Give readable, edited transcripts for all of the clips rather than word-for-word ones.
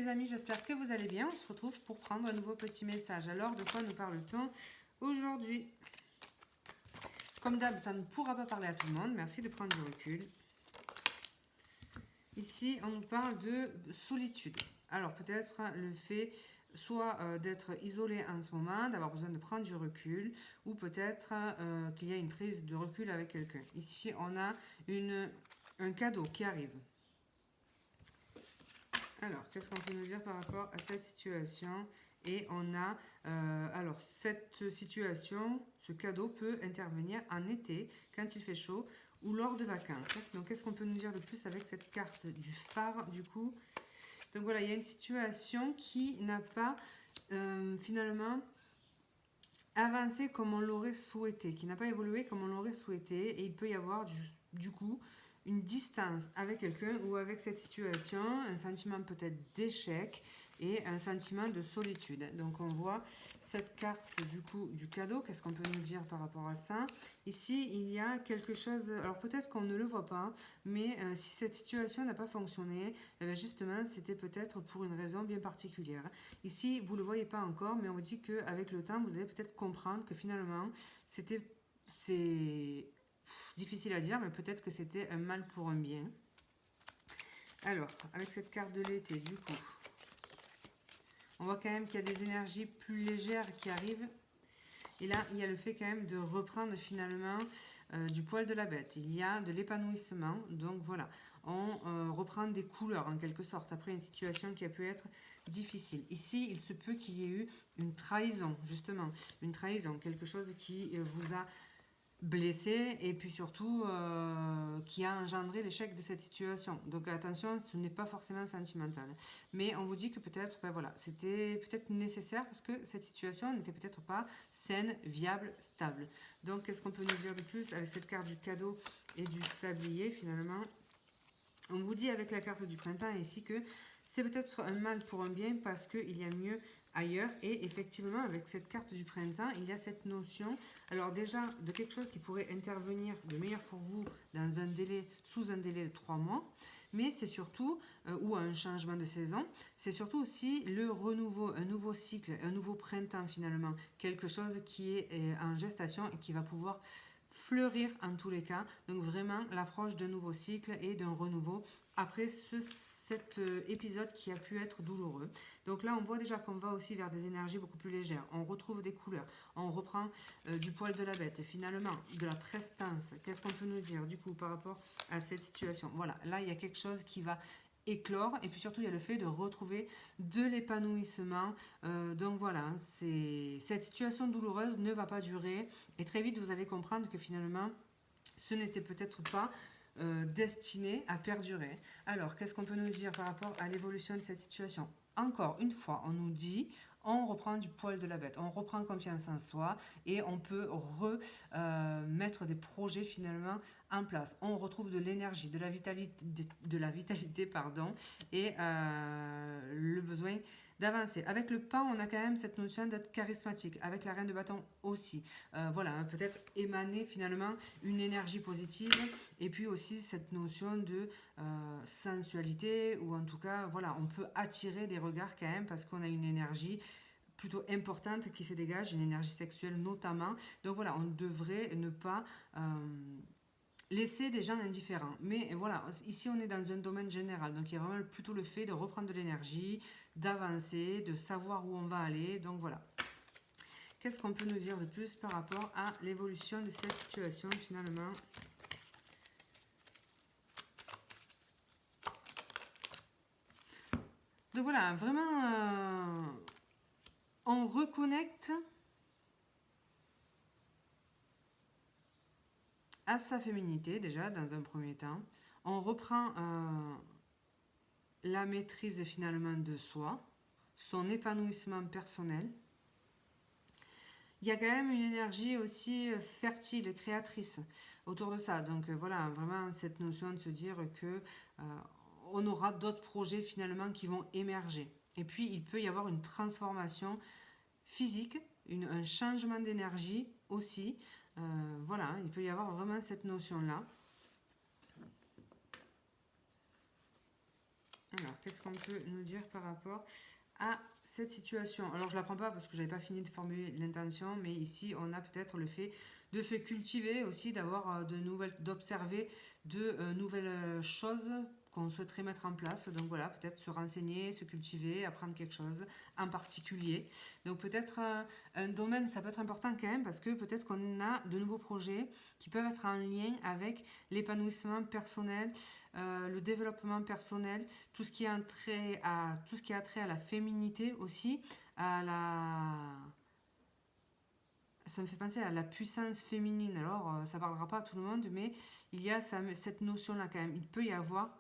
les amis, j'espère que vous allez bien. On se retrouve pour prendre un nouveau petit message. Alors, de quoi nous parle-t-on aujourd'hui? Comme d'hab, ça ne pourra pas parler à tout le monde. Merci de prendre du recul. Ici, on nous parle de solitude. Alors, peut-être le fait soit d'être isolé en ce moment, d'avoir besoin de prendre du recul, ou peut-être qu'il y a une prise de recul avec quelqu'un. Ici, on a un cadeau qui arrive. Alors, qu'est-ce qu'on peut nous dire par rapport à cette situation? Et on a, alors, cette situation, ce cadeau peut intervenir en été, quand il fait chaud, ou lors de vacances. Donc, qu'est-ce qu'on peut nous dire de plus avec cette carte du phare, du coup? Donc, voilà, il y a une situation qui n'a pas, finalement, avancé comme on l'aurait souhaité, qui n'a pas évolué comme on l'aurait souhaité, et il peut y avoir, du coup, une distance avec quelqu'un ou avec cette situation, un sentiment peut-être d'échec et un sentiment de solitude. Donc on voit cette carte du coup du cadeau, qu'est-ce qu'on peut nous dire par rapport à ça? Ici il y a quelque chose, alors peut-être qu'on ne le voit pas, mais si cette situation n'a pas fonctionné, eh bien justement c'était peut-être pour une raison bien particulière. Ici vous ne le voyez pas encore, mais on vous dit qu'avec le temps vous allez peut-être comprendre que finalement c'est difficile à dire, mais peut-être que c'était un mal pour un bien. Alors, avec cette carte de l'été, du coup, on voit quand même qu'il y a des énergies plus légères qui arrivent. Et là, il y a le fait quand même de reprendre finalement du poil de la bête. Il y a de l'épanouissement. Donc voilà, on reprend des couleurs en quelque sorte après une situation qui a pu être difficile. Ici, il se peut qu'il y ait eu une trahison, justement. Une trahison, quelque chose qui vous a blessé et puis surtout qui a engendré l'échec de cette situation. Donc attention, ce n'est pas forcément sentimental. Mais on vous dit que peut-être, ben voilà, c'était peut-être nécessaire parce que cette situation n'était peut-être pas saine, viable, stable. Donc qu'est-ce qu'on peut nous dire de plus avec cette carte du cadeau et du sablier finalement? On vous dit avec la carte du printemps ici que c'est peut-être un mal pour un bien parce qu'il y a mieux ailleurs. Et effectivement, avec cette carte du printemps, il y a cette notion, alors déjà, de quelque chose qui pourrait intervenir de meilleur pour vous dans un délai, sous un délai de 3 mois. Mais c'est surtout, ou un changement de saison, c'est surtout aussi le renouveau, un nouveau cycle, un nouveau printemps finalement. Quelque chose qui est en gestation et qui va pouvoir fleurir en tous les cas. Donc vraiment l'approche d'un nouveau cycle et d'un renouveau après cet épisode qui a pu être douloureux. Donc là on voit déjà qu'on va aussi vers des énergies beaucoup plus légères. On retrouve des couleurs, on reprend du poil de la bête et finalement de la prestance. Qu'est-ce qu'on peut nous dire du coup par rapport à cette situation? Voilà, là il y a quelque chose qui va éclore et puis surtout il y a le fait de retrouver de l'épanouissement. Donc voilà, cette situation douloureuse ne va pas durer et très vite vous allez comprendre que finalement ce n'était peut-être pas destiné à perdurer. Alors qu'est-ce qu'on peut nous dire par rapport à l'évolution de cette situation? Encore une fois, on nous dit, on reprend du poil de la bête, on reprend confiance en soi et on peut mettre des projets finalement en place. On retrouve de l'énergie, de la vitalité pardon, et le besoin d'avancer. Avec le pas, on a quand même cette notion d'être charismatique. Avec la reine de bâton aussi. Voilà, hein, peut-être émaner finalement une énergie positive et puis aussi cette notion de sensualité ou en tout cas, voilà, on peut attirer des regards quand même parce qu'on a une énergie plutôt importante qui se dégage, une énergie sexuelle notamment. Donc voilà, on devrait ne pas laisser des gens indifférents. Mais voilà, ici on est dans un domaine général, donc il y a vraiment plutôt le fait de reprendre de l'énergie, d'avancer, de savoir où on va aller. Donc voilà. Qu'est-ce qu'on peut nous dire de plus par rapport à l'évolution de cette situation finalement? Donc voilà, vraiment, on reconnecte à sa féminité déjà dans un premier temps. On reprend la maîtrise finalement de soi, son épanouissement personnel. Il y a quand même une énergie aussi fertile, créatrice autour de ça. Donc voilà, vraiment cette notion de se dire que on aura d'autres projets finalement qui vont émerger. Et puis il peut y avoir une transformation physique, un changement d'énergie aussi. Voilà, il peut y avoir vraiment cette notion-là. Alors, qu'est-ce qu'on peut nous dire par rapport à cette situation? Alors, je ne la prends pas parce que je n'avais pas fini de formuler l'intention, mais ici, on a peut-être le fait de se cultiver aussi, d'avoir d'observer de nouvelles choses qu'on souhaiterait mettre en place. Donc voilà, peut-être se renseigner, se cultiver, apprendre quelque chose en particulier. Donc peut-être un domaine, ça peut être important quand même parce que peut-être qu'on a de nouveaux projets qui peuvent être en lien avec l'épanouissement personnel, le développement personnel, tout ce qui a trait à la féminité aussi, à la... Ça me fait penser à la puissance féminine. Alors, ça ne parlera pas à tout le monde, mais il y a cette notion-là quand même. Il peut y avoir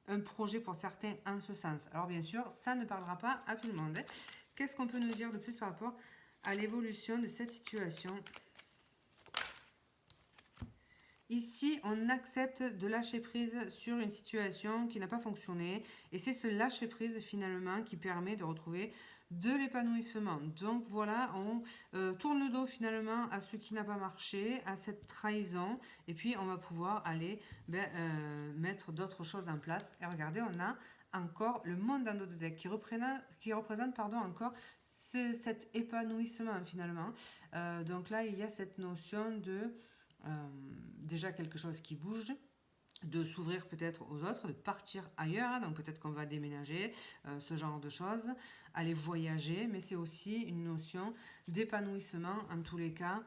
un projet pour certains en ce sens. Alors, bien sûr, ça ne parlera pas à tout le monde. Qu'est-ce qu'on peut nous dire de plus par rapport à l'évolution de cette situation? Ici, on accepte de lâcher prise sur une situation qui n'a pas fonctionné. Et c'est ce lâcher prise, finalement, qui permet de retrouver de l'épanouissement. Donc voilà, on tourne le dos finalement à ce qui n'a pas marché, à cette trahison, et puis on va pouvoir aller mettre d'autres choses en place. Et regardez, on a encore le monde dans notre deck qui représente encore cet épanouissement finalement. Donc là, il y a cette notion de déjà quelque chose qui bouge, de s'ouvrir peut-être aux autres, de partir ailleurs, hein, donc peut-être qu'on va déménager, ce genre de choses, aller voyager, mais c'est aussi une notion d'épanouissement en tous les cas.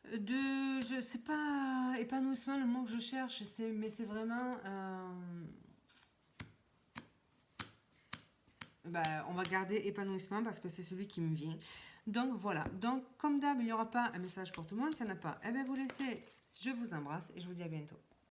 Je sais pas, épanouissement, le mot que je cherche, mais c'est vraiment... on va garder épanouissement parce que c'est celui qui me vient. Donc voilà, donc comme d'hab, il n'y aura pas un message pour tout le monde, s'il n'y en a pas, eh bien vous laissez, je vous embrasse et je vous dis à bientôt.